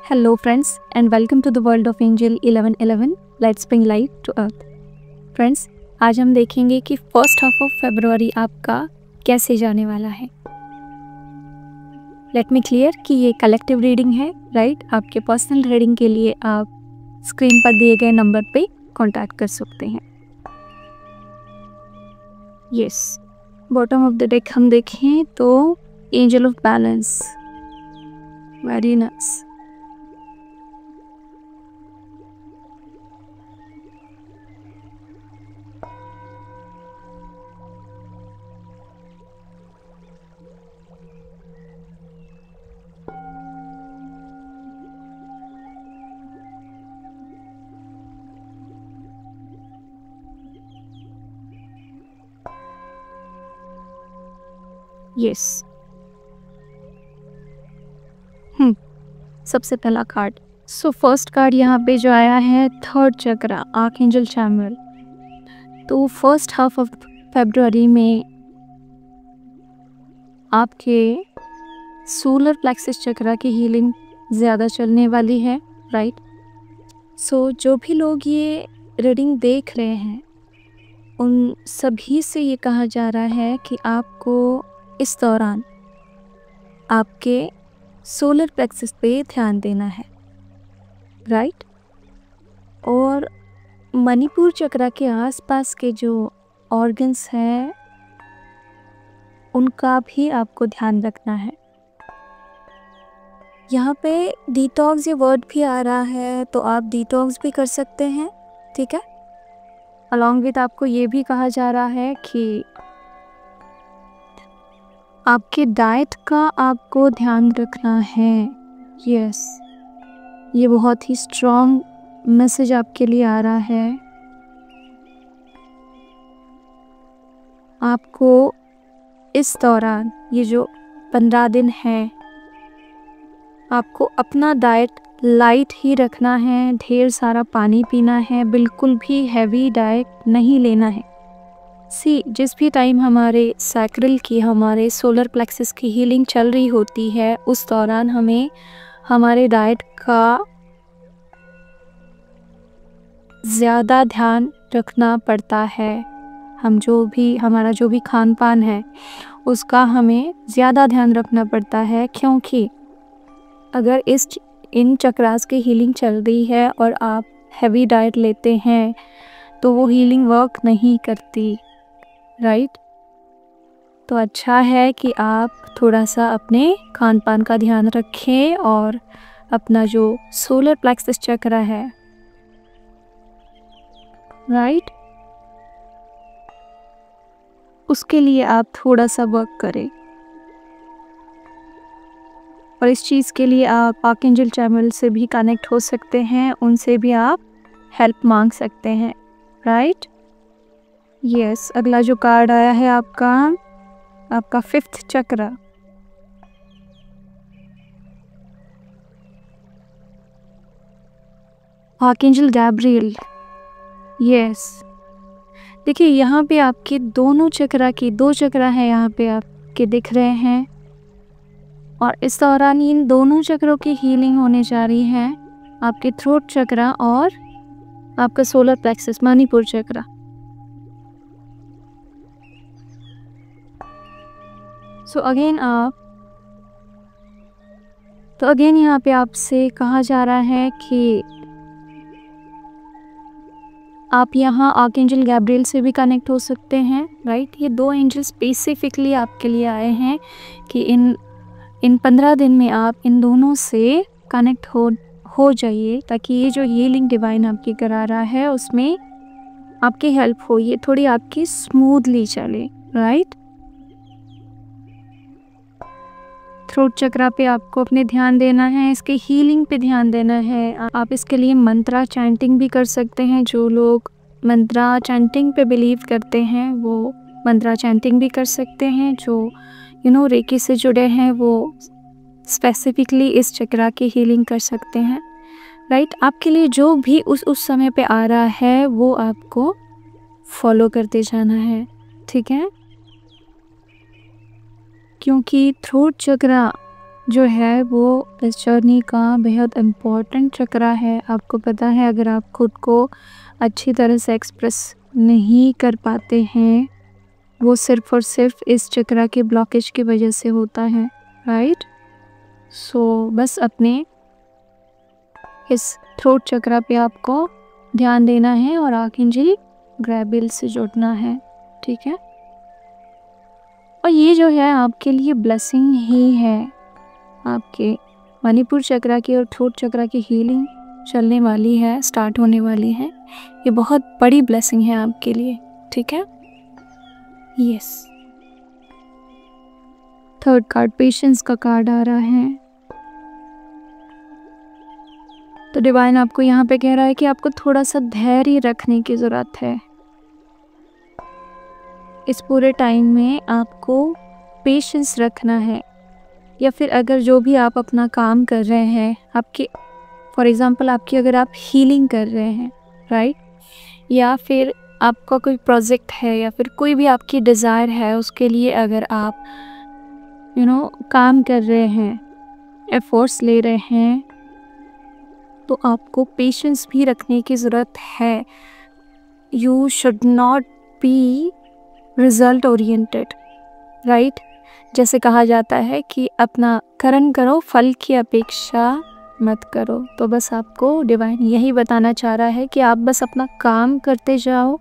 Hello friends and welcome to the world of Angel 1111. Let's bring light to earth. Friends, आज हम देखेंगे कि first half of February आपका कैसे जाने वाला है. लेट मी क्लियर कि ये कलेक्टिव रीडिंग है, राइट? आपके पर्सनल रीडिंग के लिए आप स्क्रीन पर दिए गए नंबर पे कांटेक्ट कर सकते हैं. Yes, bottom of the deck हम देखें तो angel of balance, very nice. Yes. सबसे पहला कार्ड. सो फर्स्ट कार्ड यहाँ पे जो आया है थर्ड चक्रा, आर्कएंजल चैमुअल. तो फर्स्ट हाफ ऑफ फरवरी में आपके सोलर प्लेक्सस चक्रा की हीलिंग ज़्यादा चलने वाली है, राइट? सो जो भी लोग ये रीडिंग देख रहे हैं उन सभी से ये कहा जा रहा है कि आपको इस दौरान आपके सोलर प्लेक्सस पे ध्यान देना है, राइट? और मणिपुर चक्रा के आसपास के जो ऑर्गन्स हैं उनका भी आपको ध्यान रखना है. यहाँ पे डिटॉक्स ये वर्ड भी आ रहा है, तो आप डिटॉक्स भी कर सकते हैं, ठीक है? अलॉन्ग विद आपको ये भी कहा जा रहा है कि आपके डाइट का आपको ध्यान रखना है. यस, ये बहुत ही स्ट्रॉन्ग मैसेज आपके लिए आ रहा है. आपको इस दौरान ये जो 15 दिन है आपको अपना डाइट लाइट ही रखना है, ढेर सारा पानी पीना है, बिल्कुल भी हैवी डाइट नहीं लेना है. जिस भी टाइम हमारे सैक्रल की, हमारे सोलर प्लेक्सस की हीलिंग चल रही होती है उस दौरान हमें हमारे डाइट का ज़्यादा ध्यान रखना पड़ता है. हमारा जो भी खान पान है उसका हमें ज़्यादा ध्यान रखना पड़ता है, क्योंकि अगर इन चक्रास की हीलिंग चल रही है और आप हैवी डाइट लेते हैं तो वो हीलिंग वर्क नहीं करती, राइट? तो अच्छा है कि आप थोड़ा सा अपने खान पान का ध्यान रखें और अपना जो सोलर प्लेक्सस चक्र है, राइट, उसके लिए आप थोड़ा सा वर्क करें. और इस चीज़ के लिए आप आर्कएंजल चैमुअल से भी कनेक्ट हो सकते हैं, उनसे भी आप हेल्प मांग सकते हैं, राइट? यस, अगला जो कार्ड आया है आपका फिफ्थ चक्र. Archangel Gabriel. यस, देखिए यहाँ पे आपके दोनों चक्रा की 2 चक्रा है यहाँ पे आपके दिख रहे हैं, और इस दौरान इन दोनों चक्रों की हीलिंग होने जा रही है, आपके थ्रोट चक्रा और आपका सोलर प्लेक्सस मणिपुर चक्रा. सो अगेन यहाँ पे आपसे कहा जा रहा है कि आप यहाँ आर्कएंजल गैब्रियल से भी कनेक्ट हो सकते हैं, राइट? ये 2 एंजल स्पेसिफिकली आपके लिए आए हैं कि इन 15 दिन में आप इन दोनों से कनेक्ट हो जाइए, ताकि ये जो हीलिंग डिवाइन आपकी करा रहा है उसमें आपकी हेल्प हो, ये थोड़ी आपकी स्मूथली चले, राइट? थ्रोट चक्रा पे आपको अपने ध्यान देना है, इसके हीलिंग पे ध्यान देना है. आप इसके लिए मंत्रा चैंटिंग भी कर सकते हैं. जो लोग मंत्रा चैंटिंग पे बिलीव करते हैं वो मंत्रा चैंटिंग भी कर सकते हैं. जो रेकी से जुड़े हैं वो स्पेसिफिकली इस चक्रा की हीलिंग कर सकते हैं, राइट? आपके लिए जो भी उस समय पे आ रहा है वो आपको फॉलो करते जाना है, ठीक है? क्योंकि थ्रोट चक्रा जो है वो इस जर्नी का बेहद इम्पोर्टेंट चक्रा है। आपको पता है, अगर आप खुद को अच्छी तरह से एक्सप्रेस नहीं कर पाते हैं, वो सिर्फ़ और सिर्फ इस चक्रा के ब्लॉकेज की वजह से होता है, राइट? सो बस अपने इस थ्रोट चक्रा पे आपको ध्यान देना है और आर्कएंजल गैब्रिएल से जुड़ना है, ठीक है? और ये जो है आपके लिए ब्लेसिंग ही है। आपके मणिपुर चक्रा की और थ्रोट चक्रा की हीलिंग चलने वाली है, स्टार्ट होने वाली है। ये बहुत बड़ी ब्लेसिंग है आपके लिए, ठीक है? यस। थर्ड कार्ड पेशेंस का कार्ड आ रहा है। तो डिवाइन आपको यहाँ पे कह रहा है कि आपको थोड़ा सा धैर्य रखने की ज़रूरत है। इस पूरे टाइम में आपको पेशेंस रखना है, या फिर अगर जो भी आप अपना काम कर रहे हैं, आपके फॉर एग्ज़ाम्पल आपकी अगर आप हीलिंग कर रहे हैं, राइट, या फिर आपका कोई प्रोजेक्ट है, या फिर कोई भी आपकी डिज़ायर है, उसके लिए अगर आप काम कर रहे हैं, एफर्ट्स ले रहे हैं, तो आपको पेशेंस भी रखने की ज़रूरत है। You should not be result oriented, right? जैसे कहा जाता है कि अपना कर्म करो, फल की अपेक्षा मत करो। तो बस आपको डिवाइन यही बताना चाह रहा है कि आप बस अपना काम करते जाओ,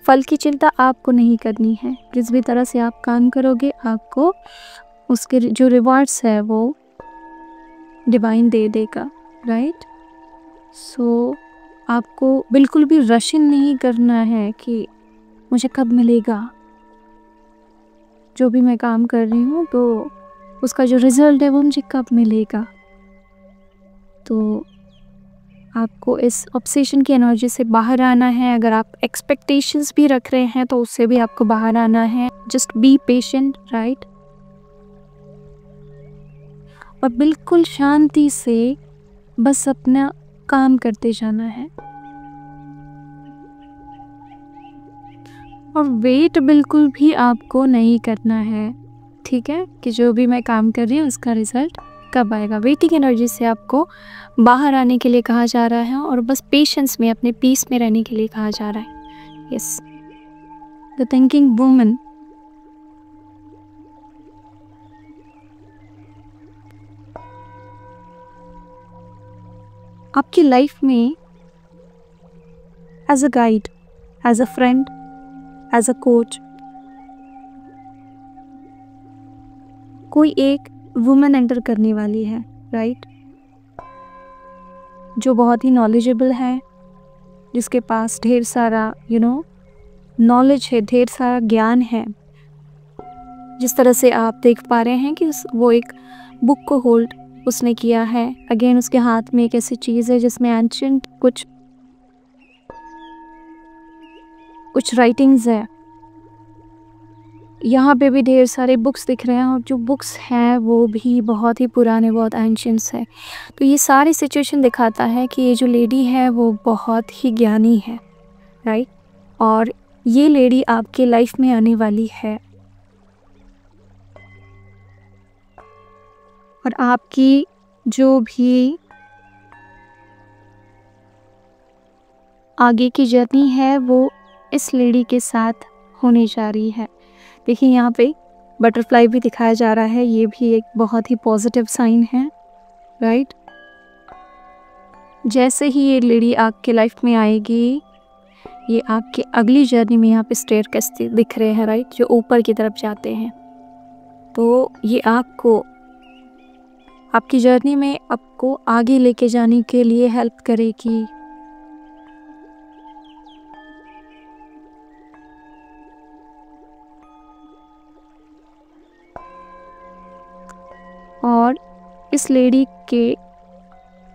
फल की चिंता आपको नहीं करनी है। जिस भी तरह से आप काम करोगे, आपको उसके जो रिवॉर्ड्स है वो डिवाइन दे देगा, राइट? सो आपको बिल्कुल भी रशिंग नहीं करना है कि मुझे कब मिलेगा। जो भी मैं काम कर रही हूँ तो उसका जो रिज़ल्ट है वो मुझे कब मिलेगा। तो आपको इस ऑब्सेशन की एनर्जी से बाहर आना है। अगर आप एक्सपेक्टेशंस भी रख रहे हैं तो उससे भी आपको बाहर आना है। Just be patient, right? और बिल्कुल शांति से बस अपना काम करते जाना है, और वेट बिल्कुल भी आपको नहीं करना है, ठीक है? कि जो भी मैं काम कर रही हूँ उसका रिज़ल्ट कब आएगा। वेटिंग एनर्जी से आपको बाहर आने के लिए कहा जा रहा है, और बस पेशेंस में, अपने पीस में रहने के लिए कहा जा रहा है। Yes, the thinking woman. आपकी लाइफ में as a guide, as a friend, as a coach, कोई एक वुमन एंटर करने वाली है, राइट? जो बहुत ही नॉलेजेबल है, जिसके पास ढेर सारा नॉलेज है, ढेर सारा ज्ञान है। जिस तरह से आप देख पा रहे हैं कि वो एक बुक को होल्ड उसने किया है। अगेन उसके हाथ में एक ऐसी चीज़ है जिसमें एंशिएंट कुछ राइटिंग्स है। यहाँ पे भी ढेर सारे बुक्स दिख रहे हैं, और जो बुक्स हैं वो भी बहुत ही पुराने, बहुत एंशिएंट्स है। तो ये सारी सिचुएशन दिखाता है कि ये जो लेडी है वो बहुत ही ज्ञानी है, राइट? और ये लेडी आपके लाइफ में आने वाली है, और आपकी जो भी आगे की जर्नी है वो इस लेडी के साथ होने जा रही है। देखिए यहाँ पे बटरफ्लाई भी दिखाया जा रहा है, ये भी एक बहुत ही पॉजिटिव साइन है, राइट? जैसे ही ये लेडी आपके लाइफ में आएगी, ये आपके अगली जर्नी में यहाँ पे स्टेयरकेस दिख रहे हैं, राइट? जो ऊपर की तरफ जाते हैं। तो ये आपको आपकी जर्नी में आपको आगे लेके जाने के लिए हेल्प करेगी। और इस लेडी के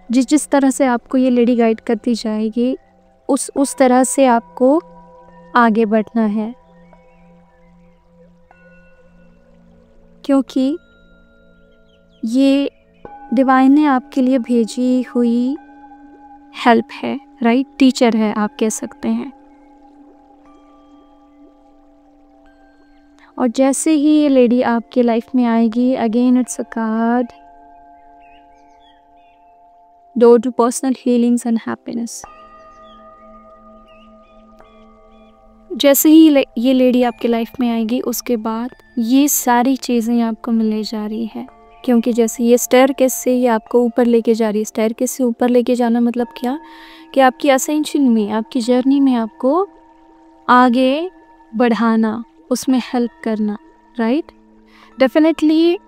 जिस तरह से आपको ये लेडी गाइड करती जाएगी, उस तरह से आपको आगे बढ़ना है, क्योंकि ये डिवाइन ने आपके लिए भेजी हुई हेल्प है, राइट? टीचर है, आप कह सकते हैं। और जैसे ही ये लेडी आपके लाइफ में आएगी, again it's a card door to personal healings and happiness. जैसे ही ये लेडी आपके लाइफ में आएगी उसके बाद ये सारी चीज़ें आपको मिलने जा रही है, क्योंकि जैसे ये स्टेयरकेस से ये आपको ऊपर लेके जा रही है। स्टेयरकेस से ऊपर लेके जाना मतलब क्या, कि आपकी असेंशन में, आपकी जर्नी में आपको आगे बढ़ाना, उसमें हेल्प करना, राइट। डेफिनेटली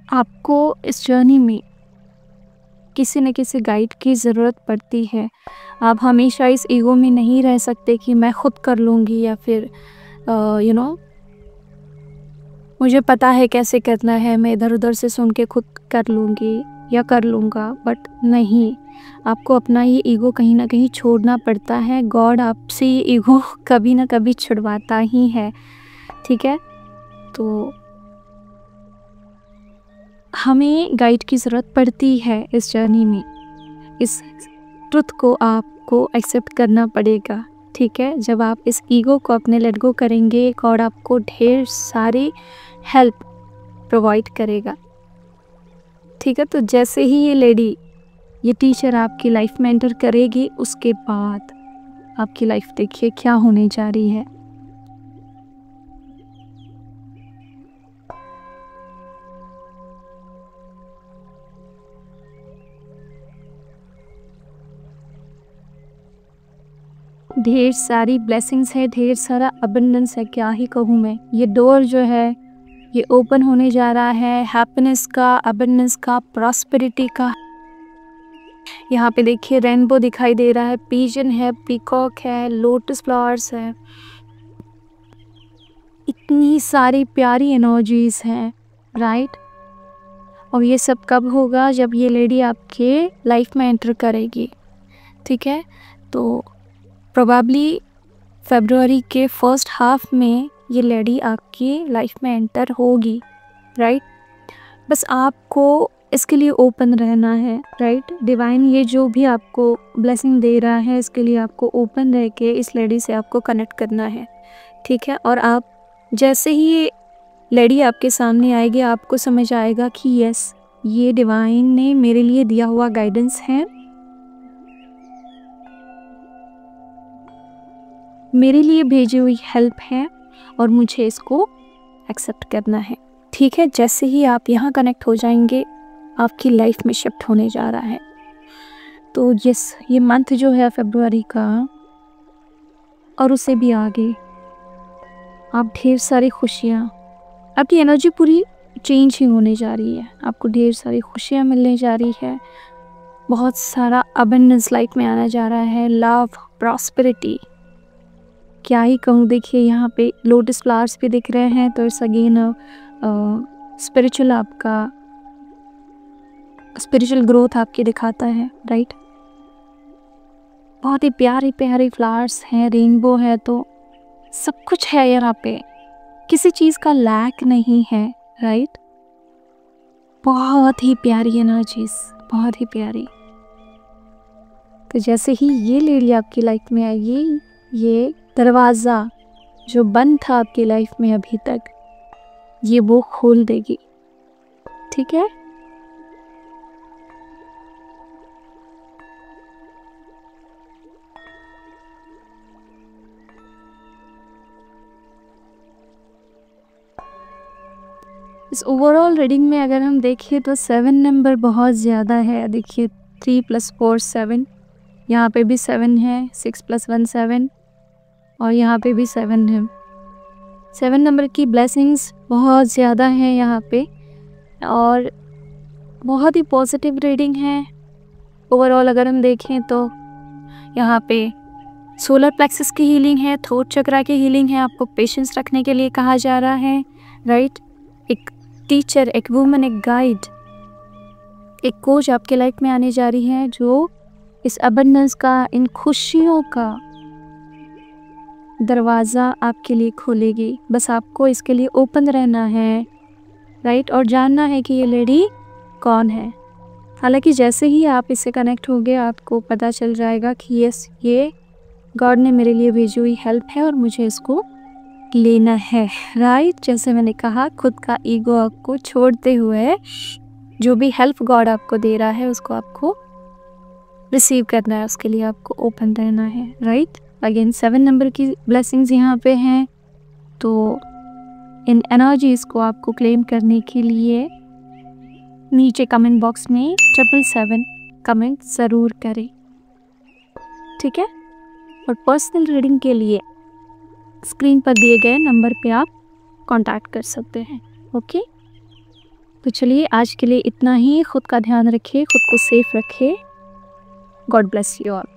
आपको इस जर्नी में किसी न किसी गाइड की ज़रूरत पड़ती है। आप हमेशा इस ईगो में नहीं रह सकते कि मैं खुद कर लूँगी, या फिर मुझे पता है कैसे करना है, मैं इधर उधर से सुन के खुद कर लूँगी या कर लूँगा। बट नहीं, आपको अपना ये ईगो कहीं ना कहीं छोड़ना पड़ता है। गॉड आपसे ये ईगो कभी ना कभी छुड़वाता ही है, ठीक है। तो हमें गाइड की ज़रूरत पड़ती है इस जर्नी में। इस ट्रुथ को आपको एक्सेप्ट करना पड़ेगा, ठीक है। जब आप इस ईगो को अपने लेट गो करेंगे, गॉड आपको ढेर सारी हेल्प प्रोवाइड करेगा, ठीक है। तो जैसे ही ये लेडी, ये टीचर आपकी लाइफ में एंटर करेगी, उसके बाद आपकी लाइफ देखिए क्या होने जा रही है। ढेर सारी ब्लेसिंग्स है, ढेर सारा अबंडेंस है, क्या ही कहूँ मैं। ये डोर जो है ये ओपन होने जा रहा है हैप्पीनेस का, अबंडेंस का, प्रॉस्पेरिटी का। यहाँ पे देखिए रेनबो दिखाई दे रहा है, पीजन है, पीकॉक है, लोटस फ्लावर्स है, इतनी सारी प्यारी एनर्जीज हैं, राइट। और ये सब कब होगा, जब ये लेडी आपके लाइफ में एंटर करेगी, ठीक है। तो प्रोबेबली फरवरी के फर्स्ट हाफ में ये लेडी आपकी लाइफ में एंटर होगी, राइट। बस आपको इसके लिए ओपन रहना है, राइट। डिवाइन ये जो भी आपको ब्लेसिंग दे रहा है, इसके लिए आपको ओपन रह के इस लेडी से आपको कनेक्ट करना है, ठीक है। और आप जैसे ही ये लेडी आपके सामने आएगी, आपको समझ आएगा कि यस, ये डिवाइन ने मेरे लिए दिया हुआ गाइडेंस है, मेरे लिए भेजी हुई हेल्प है, और मुझे इसको एक्सेप्ट करना है, ठीक है। जैसे ही आप यहाँ कनेक्ट हो जाएंगे, आपकी लाइफ में शिफ्ट होने जा रहा है। तो यस, ये मंथ जो है फरवरी का, और उससे भी आगे आप ढेर सारी खुशियाँ, आपकी एनर्जी पूरी चेंज ही होने जा रही है। आपको ढेर सारी खुशियाँ मिलने जा रही है, बहुत सारा अबंडेंस लाइफ में आना जा रहा है, लव, प्रॉस्पेरिटी, क्या ही कहूँ। देखिए यहाँ पे लोटस फ्लावर्स भी दिख रहे हैं, तो इट्स अगेन स्पिरिचुअल, आपका स्पिरिचुअल ग्रोथ आपकी दिखाता है, राइट। बहुत ही प्यारे प्यारे फ्लावर्स हैं, रेनबो है, तो सब कुछ है यहाँ पे, किसी चीज़ का लैक नहीं है, राइट। बहुत ही प्यारी एनर्जीज, बहुत ही प्यारी। तो जैसे ही ये लेडी आपकी लाइफ में आएगी, ये दरवाज़ा जो बंद था आपकी लाइफ में अभी तक, ये वो खोल देगी, ठीक है। इस ओवरऑल रीडिंग में अगर हम देखें तो 7 नंबर बहुत ज़्यादा है। देखिए 3 + 4 7, यहाँ पे भी 7 है, 6 + 1 7, और यहाँ पे भी 7 है। 7 नंबर की ब्लेसिंग्स बहुत ज़्यादा हैं यहाँ पे, और बहुत ही पॉजिटिव रीडिंग है। ओवरऑल अगर हम देखें तो यहाँ पे सोलर प्लेक्सस की हीलिंग है, थ्रोट चक्रा की हीलिंग है, आपको पेशेंस रखने के लिए कहा जा रहा है, राइट। एक टीचर, एक वुमन, एक गाइड, एक कोच आपके लाइफ में आने जा रही है, जो इस अबंडेंस का, इन खुशियों का दरवाज़ा आपके लिए खोलेगी। बस आपको इसके लिए ओपन रहना है, राइट, और जानना है कि ये लेडी कौन है। हालांकि जैसे ही आप इससे कनेक्ट होगे, आपको पता चल जाएगा कि यस, ये गॉड ने मेरे लिए भेजी हुई हेल्प है, और मुझे इसको लेना है, राइट। जैसे मैंने कहा, खुद का ईगो आपको छोड़ते हुए जो भी हेल्प गॉड आपको दे रहा है उसको आपको रिसीव करना है, उसके लिए आपको ओपन रहना है, राइट। अगेन 7 नंबर की ब्लेसिंग्स यहाँ पे हैं, तो इन एनर्जीज़ को आपको क्लेम करने के लिए नीचे कमेंट बॉक्स में 777 कमेंट ज़रूर करें, ठीक है। और पर्सनल रीडिंग के लिए स्क्रीन पर दिए गए नंबर पे आप कांटेक्ट कर सकते हैं, ओके। तो चलिए आज के लिए इतना ही। खुद का ध्यान रखिए, खुद को सेफ रखिए। God bless you all.